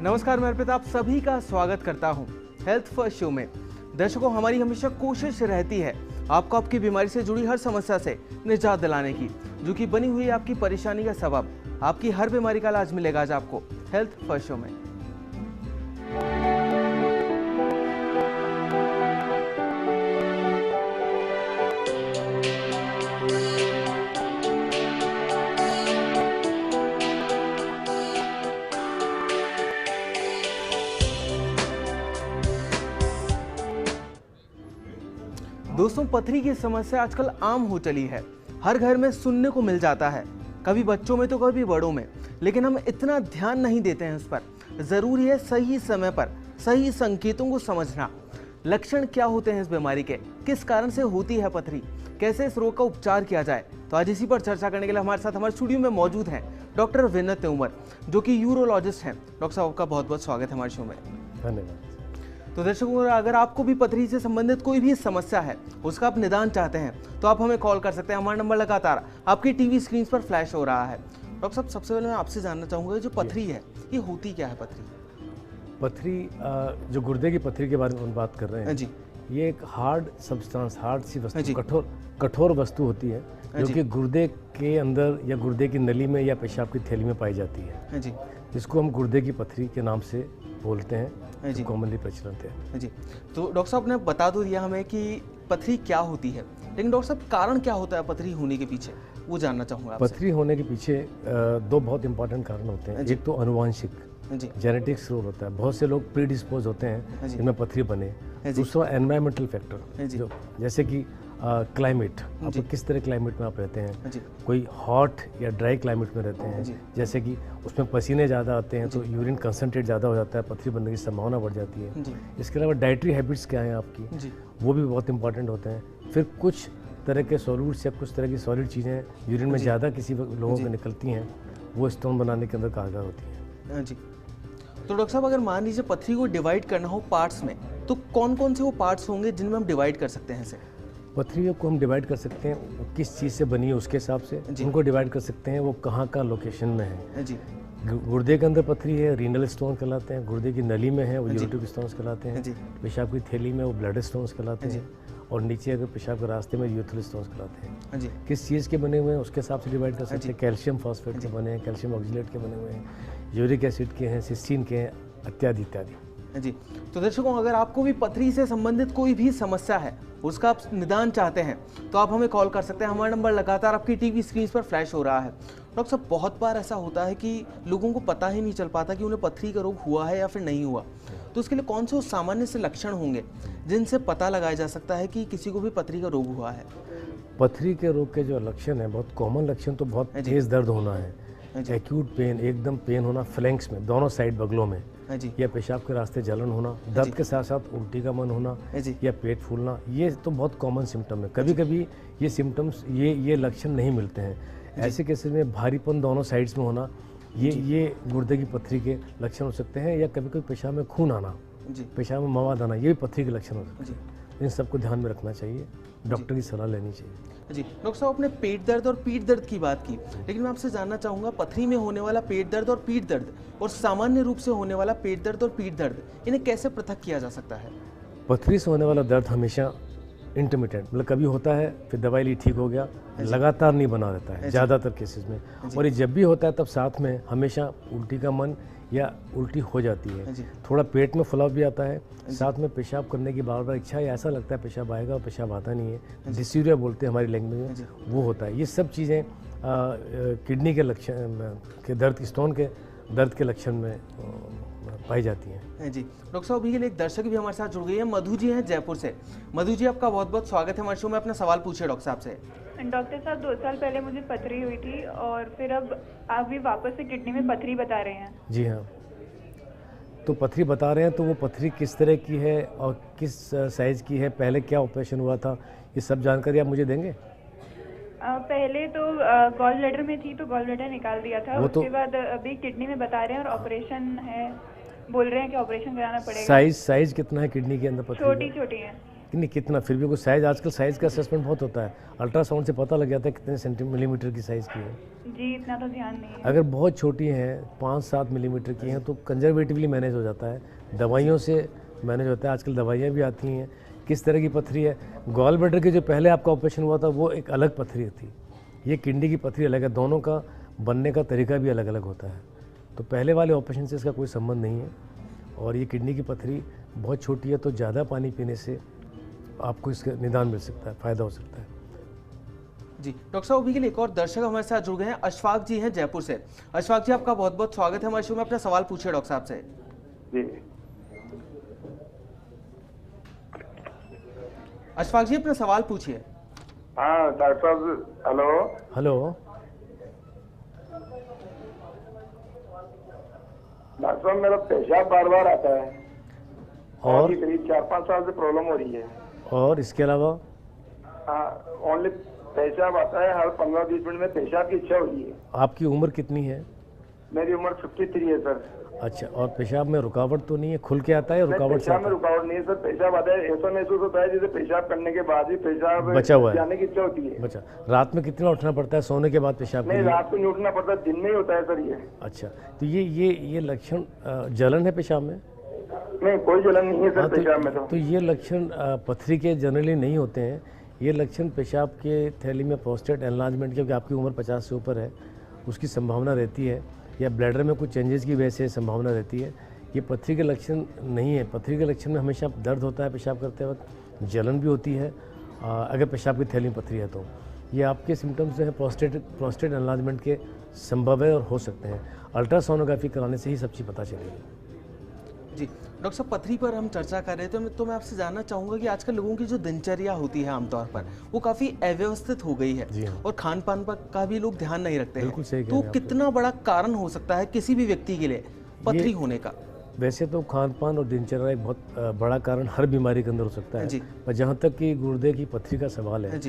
नमस्कार, मैं अर्पित आप सभी का स्वागत करता हूं हेल्थ फर्स्ट शो में। दर्शकों, हमारी हमेशा कोशिश रहती है आपको आपकी बीमारी से जुड़ी हर समस्या से निजात दिलाने की, जो कि बनी हुई है आपकी परेशानी का सबब। आपकी हर बीमारी का इलाज मिलेगा आज आपको हेल्थ फर्स्ट शो में। दोस्तों, पथरी की समस्या आजकल आम हो चली है। हर घर में सुनने को मिल जाता है, कभी बच्चों में तो कभी बड़ों में, लेकिन हम इतना ध्यान नहीं देते हैं उस पर। जरूरी है सही समय पर सही संकेतों को समझना। लक्षण क्या होते हैं इस बीमारी के, किस कारण से होती है पथरी, कैसे इस रोग का उपचार किया जाए, तो आज इसी पर चर्चा करने के लिए हमारे साथ हमारे स्टूडियो में मौजूद हैं डॉक्टर विनत तोमर, जो कि यूरोलॉजिस्ट हैं। डॉक्टर साहब, आपका बहुत बहुत स्वागत है हमारे शो में। धन्यवाद। तो दर्शकों, अगर आपको भी पथरी से संबंधित कोई भी समस्या है, उसका आप निदान चाहते हैं, तो आप हमें कॉल कर सकते हैं। हमारा नंबर लगातार आपकी टीवी स्क्रीन पर फ्लैश हो रहा है। डॉक्टर साहब, सबसे पहले मैं आपसे जानना चाहूँगा, जो पथरी है ये होती क्या है? पथरी जो गुर्दे की पथरी के बारे में हम बात कर रहे हैं जी, ये एक हार्ड सब्सटेंस, हार्ड सी वस्तु, कठोर वस्तु होती है जो कि गुर्दे के अंदर या गुर्दे की नली में या पेशाब की थैली में पाई जाती है जी। जिसको हम गुर्दे की पथरी के नाम से बोलते हैं, जो कॉमनली प्रचलित है जी। तो डॉक्टर साहब ने बता तो दिया हमें कि पथरी क्या होती है, लेकिन डॉक्टर साहब कारण क्या होता है पथरी होने के पीछे, वो जानना चाहूँगा आपसे। पथरी होने के पीछे दो बहुत इंपॉर्टेंट कारण होते हैं। एक तो अनुवांशिक, जेनेटिक्स रोल होता है। बहुत से लोग प्रीडिस्पोज होते हैं जिनमें पथरी बने। दूसरा एनवायरमेंटल फैक्टर, जो जैसे कि क्लाइमेट, आप किस तरह क्लाइमेट में आप रहते हैं। कोई हॉट या ड्राई क्लाइमेट में रहते हैं, जैसे कि उसमें पसीने ज़्यादा आते हैं तो यूरिन कंसनट्रेट ज़्यादा हो जाता है, पथरी बनने की संभावना बढ़ जाती है। इसके अलावा डाइटरी हैबिट्स क्या हैं आपकी, वो भी बहुत इंपॉर्टेंट होते हैं। फिर कुछ तरह के सॉल्यूट्स या कुछ तरह की सॉलिड चीज़ें यूरिन में ज़्यादा किसी लोगों को निकलती हैं, वो स्टोन बनाने के अंदर कारगर होती हैं। जी। तो डॉक्टर साहब, अगर मान लीजिए पथरी को डिवाइड करना हो पार्ट्स में, तो कौन कौन से वो पार्ट्स होंगे जिनमें हम डिवाइड कर सकते हैं इसे? पथरी को हम डिवाइड कर सकते हैं किस चीज़ से बनी है उसके हिसाब से। उनको डिवाइड कर सकते हैं वो कहाँ का लोकेशन में है जी। गुर्दे के अंदर पथरी है, रीनल स्टोन कहलाते हैं। गुर्दे की नली में है, वो यूरेटिक स्टोन्स कहलाते हैं। पेशाब की थैली में वो ब्लड स्टोन्स कहलाते हैं। और नीचे अगर पेशाब के रास्ते में यूरेथ्रल स्टोन्स कहलाते हैं। किस चीज़ के बने हुए हैं उसके हिसाब से डिवाइड कर सकते हैं। कैल्शियम फॉस्फेट के बने हैं, कैल्शियम ऑक्सीलेट के बने हुए हैं, यूरिक एसिड के हैं, सिस्टीन के हैं, इत्यादि इत्यादि जी। तो दर्शकों, अगर आपको भी पथरी से संबंधित कोई भी समस्या है, उसका आप निदान चाहते हैं, तो आप हमें कॉल कर सकते हैं। हमारा नंबर लगातार आपकी टीवी स्क्रीन पर फ्लैश हो रहा है। डॉक्टर साहब, बहुत बार ऐसा होता है कि लोगों को पता ही नहीं चल पाता कि उन्हें पथरी का रोग हुआ है या फिर नहीं हुआ। तो उसके लिए कौन से सामान्य से लक्षण होंगे जिनसे पता लगाया जा सकता है कि किसी को भी पथरी का रोग हुआ है? पथरी के रोग के जो लक्षण है, बहुत कॉमन लक्षण तो बहुत तेज दर्द होना है, एक्यूट पेन, एकदम पेन होना फ्लैंक्स में, दोनों साइड बगलों में, या पेशाब के रास्ते जलन होना, दर्द के साथ साथ उल्टी का मन होना या पेट फूलना, ये तो बहुत कॉमन सिम्टम है। कभी कभी ये सिम्टम्स, ये लक्षण नहीं मिलते हैं। ऐसे केसेस में भारीपन दोनों साइड्स में होना, ये गुर्दे की पथरी के लक्षण हो सकते हैं। या कभी कभी पेशाब में खून आना, पेशाब में मवाद आना, ये भी पथरी के लक्षण हो सकते हैं। इन सबको ध्यान में रखना चाहिए, डॉक्टर की सलाह लेनी चाहिए। जी। डॉक्टर साहब, आपने पेट दर्द और पीठ दर्द की बात की, लेकिन मैं आपसे जानना चाहूँगा, पथरी में होने वाला पेट दर्द और पीठ दर्द और सामान्य रूप से होने वाला पेट दर्द और पीठ दर्द, इन्हें कैसे पृथक किया जा सकता है? पथरी से होने वाला दर्द हमेशा इंटरमिटेंट, मतलब कभी होता है फिर दवाई ली ठीक हो गया, लगातार नहीं बना रहता है ज़्यादातर केसेस में। और ये जब भी होता है तब साथ में हमेशा उल्टी का मन या उल्टी हो जाती है। थोड़ा पेट में फुलाव भी आता है, साथ में पेशाब करने की बार बार इच्छा, या ऐसा लगता है पेशाब आएगा और पेशाब आता नहीं है, डिस्यूरिया बोलते हैं हमारी लैंग्वेज में, वो होता है। ये सब चीज़ें किडनी के लक्षण के दर्द, स्टोन के दर्द के लक्षण में पाई जाती हैं जी। डॉक्टर साहब, अभी के लिए एक दर्शक भी हमारे साथ जुड़ गई है, मधु जी हैं जयपुर से। मधु जी, आपका बहुत बहुत स्वागत है हमारे शो में। अपना सवाल पूछिए डॉक्टर साहब से। डॉक्टर साहब, 2 साल पहले मुझे पथरी हुई थी और फिर अब आप भी वापस से किडनी में पथरी बता रहे हैं। जी हाँ, तो पथरी बता रहे हैं, तो वो पथरी किस तरह की है और किस साइज़ की है, पहले क्या ऑपरेशन हुआ था, ये सब जानकारी आप मुझे देंगे? पहले तो गॉल ब्लैडर में थी, तो गॉल ब्लैडर निकाल दिया था। उसके बाद अभी किडनी में बता रहे हैं और ऑपरेशन है, बोल रहे हैं कि ऑपरेशन कराना पड़ेगा। साइज कितना है किडनी के अंदर? पथरी छोटी छोटी है। कि नहीं कितना, फिर भी कोई साइज़, आजकल साइज़ का असेसमेंट बहुत होता है, अल्ट्रासाउंड से पता लग जाता है कितने मिलीमीटर की साइज़ की है। जी इतना तो ध्यान नहीं है। अगर बहुत छोटी हैं 5-7 मिलीमीटर की हैं तो कंजर्वेटिवली मैनेज हो जाता है, दवाइयों से मैनेज होता है। आजकल दवाइयाँ भी आती हैं। किस तरह की पथरी है, गॉल ब्लैडर की जो पहले आपका ऑपरेशन हुआ था वो एक अलग पथरी थी, ये किडनी की पथरी अलग है, दोनों का बनने का तरीका भी अलग अलग होता है। तो पहले वाले ऑपरेशन से इसका कोई संबंध नहीं है। और ये किडनी की पथरी बहुत छोटी है तो ज़्यादा पानी पीने से आपको इसका निदान मिल सकता है, फ़ायदा हो सकता है। जी डॉक्टर साहब, अभी के लिए एक और दर्शक हमारे साथ जुड़ गए हैं, अशफाक जी हैं जयपुर से। अशफाक जी आपका बहुत बहुत स्वागत है हमारे शो में, अपना सवाल पूछिए डॉक्टर साहब से। जी अशफाक जी अपना सवाल पूछिए। हाँ डॉक्टर साहब, हेलो हेलो डॉक्टर साहब, मेरा पेशाब बार बार आता है और करीब 4-5 साल से प्रॉब्लम हो रही है। और इसके अलावा हाँ, ओनली पेशाब आता है, हर 15-20 मिनट में पेशाब की इच्छा होती है। आपकी उम्र कितनी है? मेरी उम्र 53 है सर। अच्छा, और पेशाब में रुकावट तो नहीं है, खुल के आता है रुकावट से? पेशाब में रुकावट नहीं है सर, पेशाब आता है, ऐसा महसूस होता है जैसे पेशाब करने के बाद ही पेशाब बचा हुआ है, जाने की इच्छा होती है। बचा। रात में कितना उठना पड़ता है सोने के बाद पेशाब के नहीं, लिए? रात को नहीं उठना पड़ता, दिन में ही होता है सर ये। अच्छा, तो ये लक्षण जलन है पेशाब में? नहीं, कोई जलन नहीं है सर। हाँ, पेशाब में तो ये लक्षण पथरी के जनरली नहीं होते हैं। ये लक्षण पेशाब के थैली में प्रोस्टेट एनलार्जमेंट, क्योंकि आपकी उम्र 50 से ऊपर है, उसकी संभावना रहती है, या ब्लैडर में कुछ चेंजेस की वजह से संभावना रहती है। ये पथरी के लक्षण नहीं है। पथरी के लक्षण में हमेशा दर्द होता है पेशाब करते वक्त, जलन भी होती है अगर पेशाब की थैली में पथरी है तो। ये आपके सिम्टम्स जो है प्रोस्टेट एनलार्जमेंट के संभव है और हो सकते हैं। अल्ट्रासोनोग्राफी कराने से ही सब चीज़ पता चलेगी। जी डॉक्टर साहब, पथरी पर हम चर्चा कर रहे थे, तो मैं आपसे जानना चाहूँगा कि आजकल लोगों की जो दिनचर्या होती है आमतौर पर वो काफ़ी अव्यवस्थित हो गई है और खान पान पर का भी लोग ध्यान नहीं रखते हैं, तो कितना बड़ा कारण हो सकता है किसी भी व्यक्ति के लिए पथरी होने का? वैसे तो खान पान और दिनचर्या एक बहुत बड़ा कारण हर बीमारी के अंदर हो सकता है, पर जहाँ तक कि गुर्दे की पथरी का सवाल है,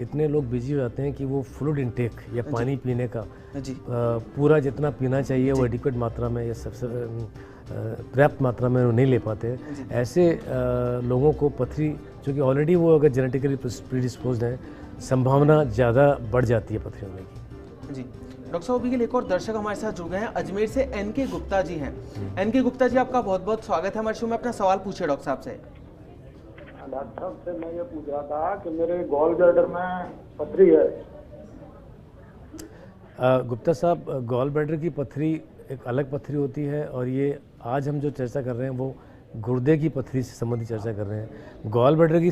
इतने लोग बिजी हो जाते हैं कि वो फ्लूइड इंटेक या पानी पीने का पूरा जितना पीना चाहिए वो एडिक्वेट मात्रा में या सबसे पर्याप्त मात्रा में नहीं ले पाते। ऐसे लोगों को पथरी, जो कि ऑलरेडी वो अगर जेनेटिकली प्रीडिस्पोज्ड है, संभावना ज़्यादा बढ़ जाती है पथरी होने की। जी डॉक्टर साहब, अभी के लिए एक और दर्शक हमारे साथ जुड़ गए हैं, अजमेर से एनके गुप्ता जी हैं। एनके गुप्ता जी आपका बहुत बहुत स्वागत है हमारे शो में, अपना सवाल पूछिए डॉक्टर साहब से। डॉक्टर साहब से मैं ये पूछ रहा था कि मेरे गॉल ब्लैडर में पथरी है। गुप्ता साहब, गॉल ब्लैडर की पथरी एक अलग पथरी होती है, और ये आज हम जो चर्चा कर रहे हैं वो गुर्दे की पथरी से संबंधित चर्चा कर रहे हैं। गॉल ब्लैडर की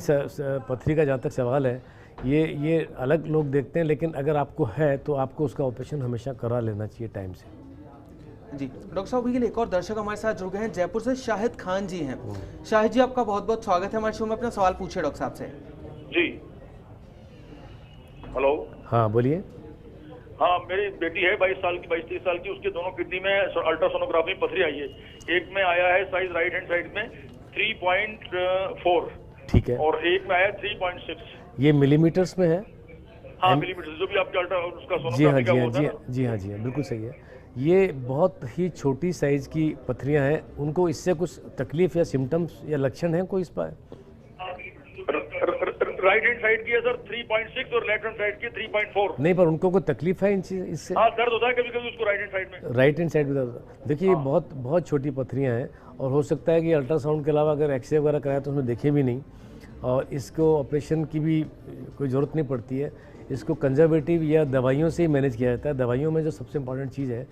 पथरी का जहाँ तक सवाल है, ये अलग लोग देखते हैं, लेकिन अगर आपको है तो आपको उसका ऑपरेशन हमेशा करा लेना चाहिए टाइम से। जी डॉक्टर साहब, अभी के लिए एक और दर्शक हमारे साथ जुड़ गए हैं, जयपुर से शाहिद खान जी हैं। शाहिद जी आपका बहुत बहुत स्वागत है हमारे शो में, अपना सवाल पूछिए डॉक्टर साहब से। जी हेलो। हाँ बोलिए। हाँ, मेरी बेटी है 22-23 साल की, उसके दोनों किडनी में अल्ट्रासोनोग्राफी में पथरी आई है। एक में आया है साइज राइट हैंड साइड में 3.4, ठीक है, और एक में आया 3.6। ये मिलीमीटर्स में है? हाँ मिलीमीटर, जो भी आपके अल्ट्रा उसका जी हाँ, सोनोग्राफी का होता है। जी हाँ, बिल्कुल सही है। ये बहुत ही छोटी साइज की पथरियां हैं, उनको इससे कुछ तकलीफ या सिम्टम्स या लक्षण हैं कोई इस पर? राइट हैंड साइड की है सर 3.6 और लेफ्ट हैंड साइड की 3.4। नहीं, पर उनको कोई तकलीफ है इससे? हाँ, दर्द होता है कभी कभी उसको राइट हैंड साइड में। राइट हैंड साइड में दर्द। देखिए, बहुत छोटी पथरियां हैं, और हो सकता है कि अल्ट्रासाउंड के अलावा अगर एक्सरे वगैरह कराया तो उसमें देखे भी नहीं, और इसको ऑपरेशन की भी कोई ज़रूरत नहीं पड़ती है। इसको कंजर्वेटिव या दवाइयों से ही मैनेज किया जाता है। दवाइयों में जो सबसे इम्पॉर्टेंट चीज़ है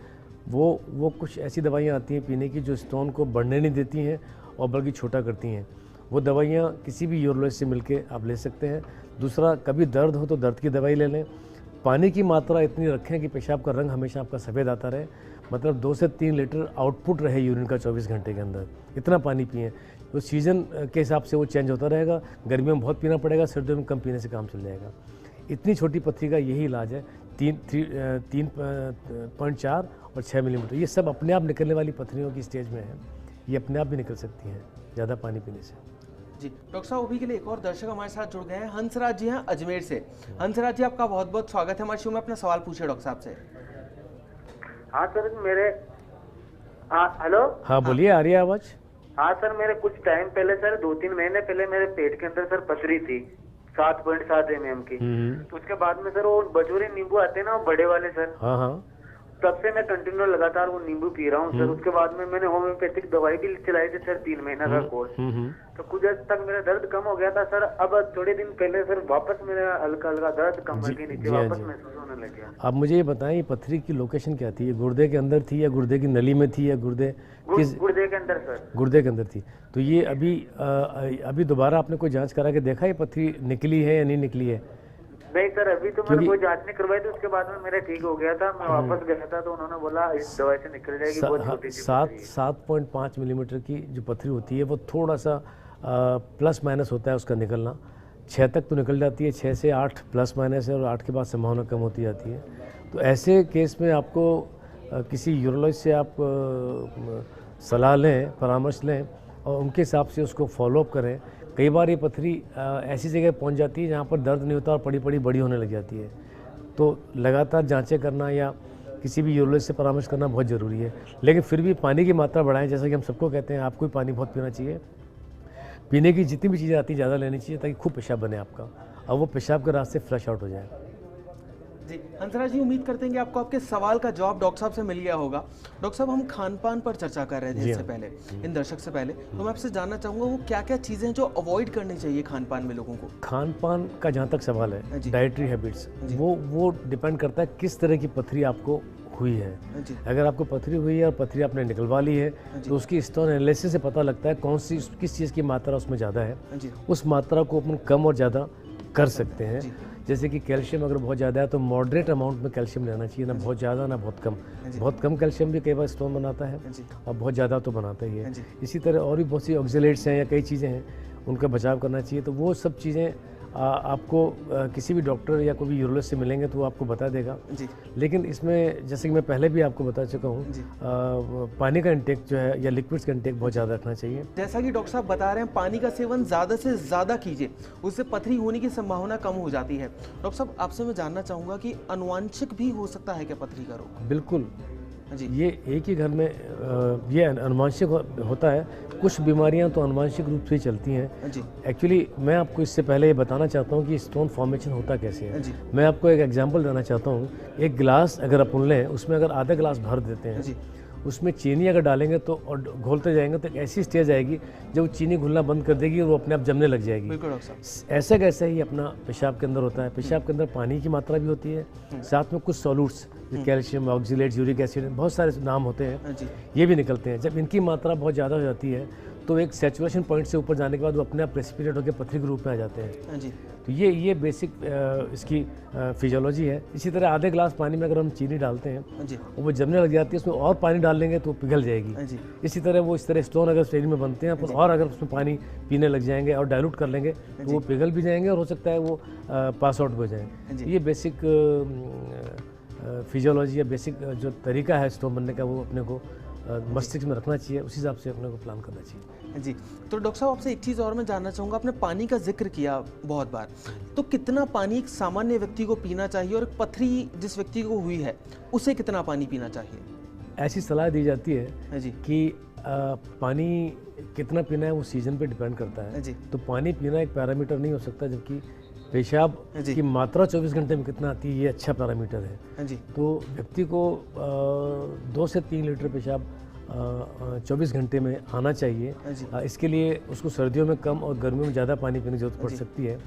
वो कुछ ऐसी दवाइयाँ आती हैं पीने की जो स्टोन को बढ़ने नहीं देती हैं और बल्कि छोटा करती हैं। वो दवाइयाँ किसी भी यूरोलॉजिस्ट से मिलके आप ले सकते हैं। दूसरा, कभी दर्द हो तो दर्द की दवाई ले लें। पानी की मात्रा इतनी रखें कि पेशाब का रंग हमेशा आपका सफ़ेद आता रहे, मतलब 2 से 3 लीटर आउटपुट रहे यूरिन का 24 घंटे के अंदर। इतना पानी पिएं। तो सीज़न के हिसाब से वो चेंज होता रहेगा। गर्मियों में बहुत पीना पड़ेगा, सर्दियों में कम पीने से काम चल जाएगा। इतनी छोटी पथरी का यही इलाज है। 3.4 और 6 मिलीमीटर, ये सब अपने आप निकलने वाली पथरियों की स्टेज में है। ये अपने आप भी निकल सकती हैं ज़्यादा पानी पीने से। जी डॉक्टर साहब, अभी के लिए एक और दर्शक हमारे साथ जुड़ गए हैं, हंसराज जी हैं अजमेर से। हंसराज जी आपका बहुत बहुत स्वागत है हमारे शो में, अपना सवाल पूछिए डॉक्टर साहब से। हाँ सर, मेरे हेलो। हाँ बोलिए, आ रही है आवाज़? हाँ सर, मेरे कुछ टाइम पहले सर 2-3 महीने पहले मेरे पेट के अंदर सर पथरी थी 7.7 mm की। तो उसके बाद में सर वो बजूरी नींबू आते हैं ना, वो बड़े वाले सर, हाँ हाँ, तब से मैं कंटिन्यू लगातार वो नींबू पी रहा हूँ सर। उसके बाद में मैंने होम्योपैथिक दवाई भी चलाई थी सर 3 महीना का कोर्स। तो कुछ हद तक मेरा दर्द कम हो गया था सर। अब थोड़े दिन पहले सर वापस मेरा हल्का हल्का दर्द कमर के नीचे वापस महसूस होने लग गया। आप मुझे ये बताएं, ये पथरी की लोकेशन क्या थी? ये गुर्दे के अंदर थी या गुर्दे की नली में थी या गुर्दे गुर्दे के अंदर सर? गुर्दे के अंदर थी। तो ये अभी दोबारा आपने कोई जांच करा के देखा ये पथरी निकली है या नहीं निकली है? नहीं सर, अभी तो मैंने कोई जांच नहीं करवाई थी। उसके बाद में मेरा ठीक हो गया था, मैं वापस गया था तो उन्होंने बोला इस दवाई से निकल जाएगी। बहुत छोटी सी 7.5 मिलीमीटर की जो पथरी होती है वो थोड़ा सा प्लस माइनस होता है उसका निकलना। 6 तक तो निकल जाती है, 6 से 8 प्लस माइनस है, और 8 के बाद संभावना कम होती जाती है। तो ऐसे केस में आपको किसी यूरोलॉजिस्ट से आप सलाह लें, परामर्श लें और उनके हिसाब से उसको फॉलोअप करें। कई बार ये पथरी ऐसी जगह पहुंच जाती है जहाँ पर दर्द नहीं होता और पड़ी बड़ी होने लग जाती है। तो लगातार जांचें करना या किसी भी यूरोलॉजिस्ट से परामर्श करना बहुत ज़रूरी है। लेकिन फिर भी पानी की मात्रा बढ़ाएं, जैसा कि हम सबको कहते हैं, आपको भी पानी बहुत पीना चाहिए। पीने की जितनी भी चीज़ें आती हैं ज़्यादा लेनी चाहिए ताकि खूब पेशाब बने आपका, और वो पेशाब के रास्ते फ्लश आउट हो जाए। जी हंसराज जी, उम्मीद करते हैं कि आपको आपके सवाल का जवाब डॉक्टर साहब से मिल गया होगा। डॉक्टर साहब, हम खान पान पर चर्चा कर रहे थे इससे पहले, इन दर्शक से पहले, तो मैं आपसे जानना चाहूँगा वो क्या क्या चीज़ें हैं जो अवॉइड करनी चाहिए खान पान में लोगों को? खान पान का जहाँ तक सवाल है, डाइटरी हैबिट्स, वो डिपेंड करता है किस तरह की पथरी आपको हुई है। अगर आपको पथरी हुई है और पथरी आपने निकलवा ली है तो उसकी स्टोन एनालिसिस से पता लगता है कौन सी किस चीज़ की मात्रा उसमें ज़्यादा है। उस मात्रा को अपन कम और ज़्यादा कर सकते हैं। जैसे कि कैल्शियम अगर बहुत ज़्यादा है तो मॉडरेट अमाउंट में कैल्शियम लेना चाहिए, ना बहुत ज़्यादा ना बहुत कम। बहुत कम कैल्शियम भी कई बार स्टोन बनाता है और बहुत ज़्यादा तो बनाता ही है। इसी तरह और भी बहुत सी ऑक्सीलेट्स हैं या कई चीज़ें हैं, उनका बचाव करना चाहिए। तो वो सब चीज़ें आपको किसी भी डॉक्टर या कोई भी यूरोलॉजिस्ट से मिलेंगे तो वो आपको बता देगा। लेकिन इसमें जैसे कि मैं पहले भी आपको बता चुका हूँ, पानी का इंटेक जो है या लिक्विड्स का इंटेक बहुत ज़्यादा रखना चाहिए। जैसा कि डॉक्टर साहब बता रहे हैं, पानी का सेवन ज़्यादा से ज़्यादा कीजिए, उससे पथरी होने की संभावना कम हो जाती है। डॉक्टर साहब, आपसे मैं जानना चाहूँगा कि अनुवांशिक भी हो सकता है क्या पथरी का रोग? बिल्कुल जी, ये एक ही घर में ये अनुवांशिक होता है। कुछ बीमारियां तो अनुवांशिक रूप से चलती हैं। एक्चुअली मैं आपको इससे पहले ये बताना चाहता हूँ कि स्टोन फॉर्मेशन होता कैसे है। मैं आपको एक एग्जांपल देना चाहता हूँ। एक गिलास अगर अपन लें, उसमें अगर आधा गिलास भर देते हैं, उसमें चीनी अगर डालेंगे तो और घोलते जाएंगे तो एक ऐसी स्टेज आएगी जब चीनी घुलना बंद कर देगी और वो अपने आप जमने लग जाएगी। ऐसा कैसे ही अपना पेशाब के अंदर होता है। पेशाब के अंदर पानी की मात्रा भी होती है, साथ में कुछ solutes, calcium, oxalates, uric acid, बहुत सारे नाम होते हैं, ये भी निकलते हैं। जब इनकी मात्रा बहुत ज़्यादा हो जाती है तो एक सैचुरेशन पॉइंट से ऊपर जाने के बाद वो अपने आप प्रेसिपिटेट होकर पथरी के रूप में आ जाते हैं। तो ये बेसिक इसकी फिजियोलॉजी है। इसी तरह आधे गिलास पानी में अगर हम चीनी डालते हैं वो जमने लग जाती है, उसमें और पानी डाल लेंगे तो पिघल जाएगी। इसी तरह वो इस तरह स्टोन अगर शरीर में बनते हैं और अगर उसमें पानी पीने लग जाएंगे और डाइल्यूट कर लेंगे तो वो पिघल भी जाएंगे और हो सकता है वो पास आउट हो जाएंगे। ये बेसिक फिजियोलॉजी या बेसिक जो तरीका है स्टोन बनने का, वो अपने को मस्तिष्क में रखना चाहिए, उसी हिसाब से अपने को प्लान करना चाहिए। जी, तो डॉक्टर साहब आपसे एक चीज़ और मैं जानना चाहूँगा। आपने पानी का जिक्र किया बहुत बार, तो कितना पानी एक सामान्य व्यक्ति को पीना चाहिए और एक पथरी जिस व्यक्ति को हुई है उसे कितना पानी पीना चाहिए? ऐसी सलाह दी जाती है कि पानी कितना पीना है वो सीजन पे डिपेंड करता है। तो पानी पीना एक पैरामीटर नहीं हो सकता, जबकि पेशाब की मात्रा 24 घंटे में कितना आती है ये अच्छा पैरामीटर है। तो व्यक्ति को 2 से 3 लीटर पेशाब 24 घंटे में आना चाहिए। इसके लिए उसको सर्दियों में कम और गर्मियों में ज़्यादा पानी पीने की जरूरत पड़ सकती है।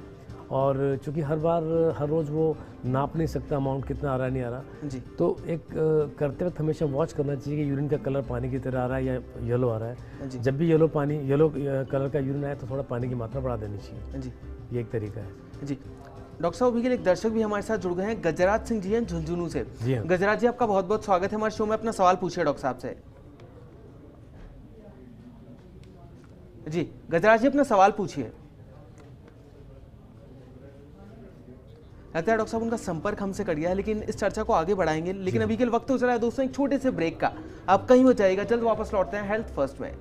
और चूँकि हर रोज़ वो नाप नहीं सकता अमाउंट कितना आ रहा है नहीं आ रहा, तो एक करते वक्त हमेशा वॉच करना चाहिए कि यूरिन का कलर पानी की तरह आ रहा है या येलो आ रहा है। जब भी येलो कलर का यूरिन आए तो थोड़ा पानी की मात्रा बढ़ा देनी चाहिए। ये एक तरीका है जी। डॉक्टर साहब, अभी के लिए एक दर्शक भी हमारे साथ जुड़ गए हैं, गजराज सिंह जी हैं झुंझुनू से। गजराज जी, आपका बहुत बहुत स्वागत है हमारे शो में। अपना सवाल पूछिए डॉक्टर साहब से। जी गजराज जी, अपना सवाल पूछिए। लगता है डॉक्टर साहब उनका संपर्क हमसे कट गया है, लेकिन इस चर्चा को आगे बढ़ाएंगे। लेकिन अभी के लिए वक्त हो चला है दोस्तों एक छोटे से ब्रेक का। आप कहीं हो जाएगा, जल्द वापस लौटते हैं हेल्थ फर्स्ट में।